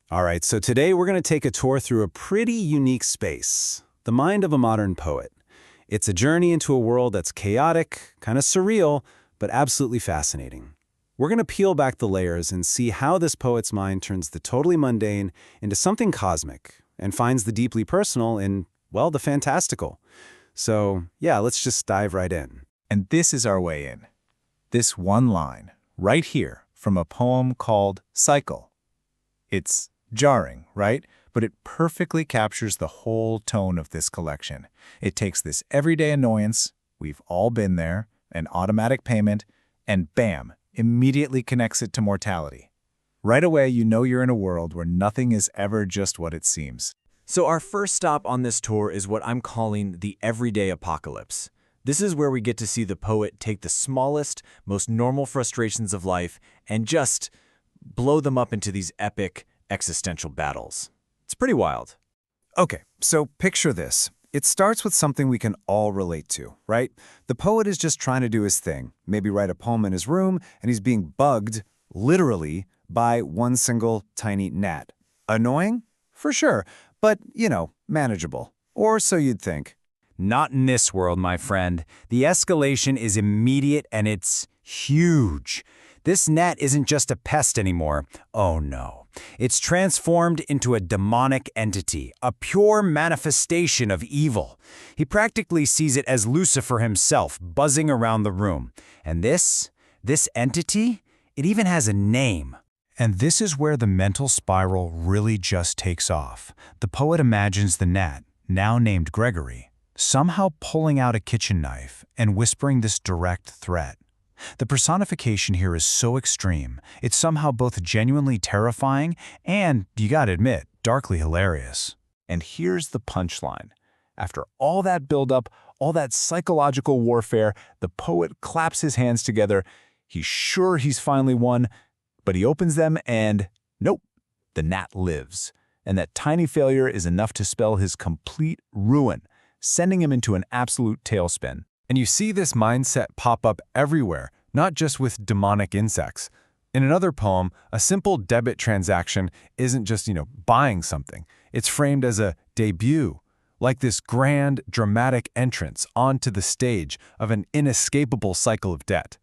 All right, so today we're going to take a tour through a pretty unique space, the mind of a modern poet. It's a journey into a world that's chaotic, kind of surreal, but absolutely fascinating. We're going to peel back the layers and see how this poet's mind turns the totally mundane into something cosmic and finds the deeply personal in, well, the fantastical. So, yeah, let's just dive right in. And this is our way in. This one line, right here, from a poem called Cycle. It's jarring, right? But it perfectly captures the whole tone of this collection. It takes this everyday annoyance, we've all been there, an automatic payment, and bam, immediately connects it to mortality. Right away, you know you're in a world where nothing is ever just what it seems. So our first stop on this tour is what I'm calling the everyday apocalypse. This is where we get to see the poet take the smallest, most normal frustrations of life and just blow them up into these epic existential battles. It's pretty wild. Okay, so picture this. It starts with something we can all relate to, right? The poet is just trying to do his thing, maybe write a poem in his room, and he's being bugged, literally, by one single tiny gnat. Annoying? For sure, but, manageable. Or so you'd think. Not in this world, my friend. The escalation is immediate and it's huge. This gnat isn't just a pest anymore. Oh no. It's transformed into a demonic entity, a pure manifestation of evil. He practically sees it as Lucifer himself, buzzing around the room. And this entity, it even has a name. And this is where the mental spiral really just takes off. The poet imagines the gnat, now named Gregory, somehow pulling out a kitchen knife and whispering this direct threat. The personification here is so extreme, it's somehow both genuinely terrifying and, you gotta admit, darkly hilarious. And here's the punchline. After all that buildup, all that psychological warfare, the poet claps his hands together. He's sure he's finally won, but he opens them and, nope, the gnat lives. And that tiny failure is enough to spell his complete ruin, sending him into an absolute tailspin. And you see this mindset pop up everywhere, not just with demonic insects. In another poem, a simple debit transaction isn't just, buying something. It's framed as a debut, like this grand, dramatic entrance onto the stage of an inescapable cycle of debt.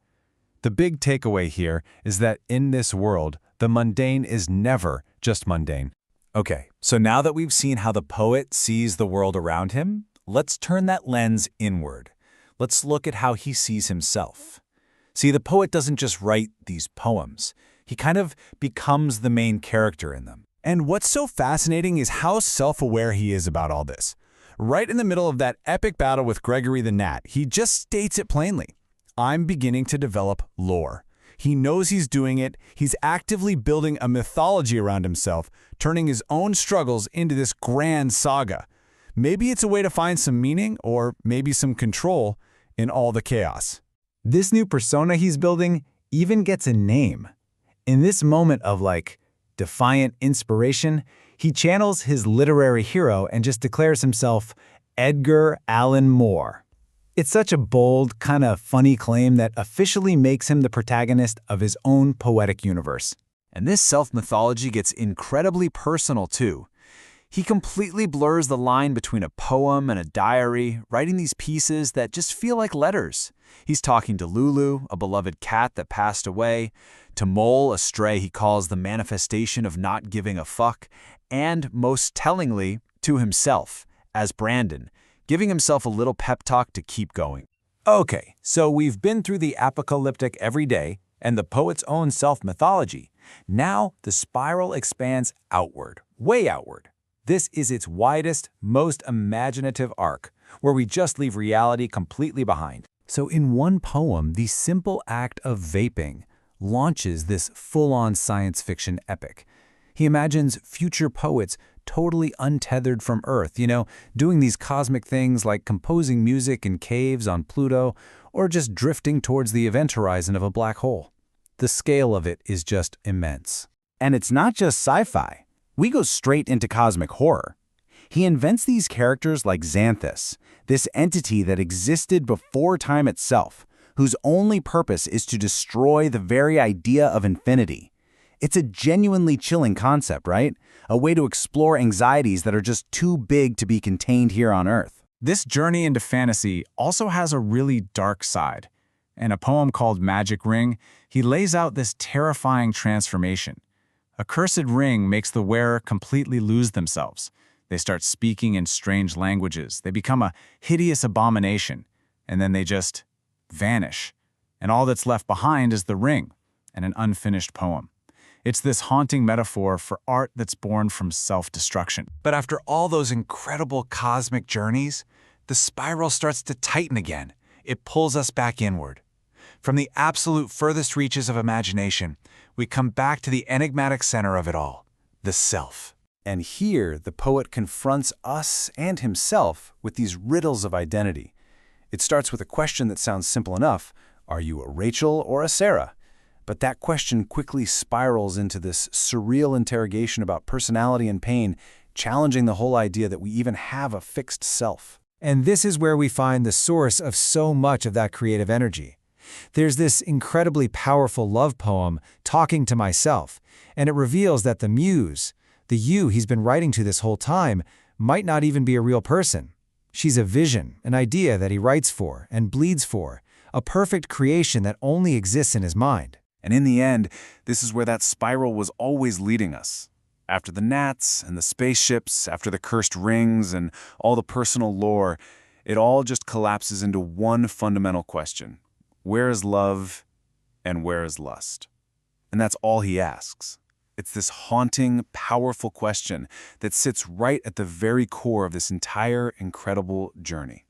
The big takeaway here is that in this world, the mundane is never just mundane. Okay, so now that we've seen how the poet sees the world around him, let's turn that lens inward. Let's look at how he sees himself. See, the poet doesn't just write these poems. He kind of becomes the main character in them. And what's so fascinating is how self-aware he is about all this. Right in the middle of that epic battle with Gregory the Gnat, he just states it plainly. I'm beginning to develop lore. He knows he's doing it. He's actively building a mythology around himself, turning his own struggles into this grand saga. Maybe it's a way to find some meaning or maybe some control in all the chaos. This new persona he's building even gets a name. In this moment of defiant inspiration, he channels his literary hero and just declares himself Edgar Allan Moore. It's such a bold, kind of funny claim that officially makes him the protagonist of his own poetic universe. And this self-mythology gets incredibly personal too. He completely blurs the line between a poem and a diary, writing these pieces that just feel like letters. He's talking to Lulu, a beloved cat that passed away, to Mole, a stray he calls the manifestation of not giving a fuck, and most tellingly, to himself, as Brandon, giving himself a little pep talk to keep going. Okay, so we've been through the apocalyptic everyday and the poet's own self-mythology. Now the spiral expands outward, way outward. This is its widest, most imaginative arc, where we just leave reality completely behind. So in one poem, the simple act of vaping launches this full-on science fiction epic. He imagines future poets totally untethered from Earth, doing these cosmic things like composing music in caves on Pluto or just drifting towards the event horizon of a black hole. The scale of it is just immense. And it's not just sci-fi. We go straight into cosmic horror. He invents these characters like Xanthus, this entity that existed before time itself, whose only purpose is to destroy the very idea of infinity. It's a genuinely chilling concept, right? A way to explore anxieties that are just too big to be contained here on Earth. This journey into fantasy also has a really dark side. In a poem called Magic Ring, he lays out this terrifying transformation. A cursed ring makes the wearer completely lose themselves. They start speaking in strange languages. They become a hideous abomination, and then they just vanish. And all that's left behind is the ring and an unfinished poem. It's this haunting metaphor for art that's born from self-destruction. But after all those incredible cosmic journeys, the spiral starts to tighten again. It pulls us back inward. From the absolute furthest reaches of imagination, we come back to the enigmatic center of it all, the self. And here, the poet confronts us and himself with these riddles of identity. It starts with a question that sounds simple enough: are you a Rachel or a Sarah? But that question quickly spirals into this surreal interrogation about personality and pain, challenging the whole idea that we even have a fixed self. And this is where we find the source of so much of that creative energy. There's this incredibly powerful love poem, Talking to Myself, and it reveals that the muse, the you he's been writing to this whole time, might not even be a real person. She's a vision, an idea that he writes for and bleeds for, a perfect creation that only exists in his mind. And in the end, this is where that spiral was always leading us. After the gnats and the spaceships, after the cursed rings and all the personal lore, it all just collapses into one fundamental question. Where is love and where is lust? And that's all he asks. It's this haunting, powerful question that sits right at the very core of this entire incredible journey.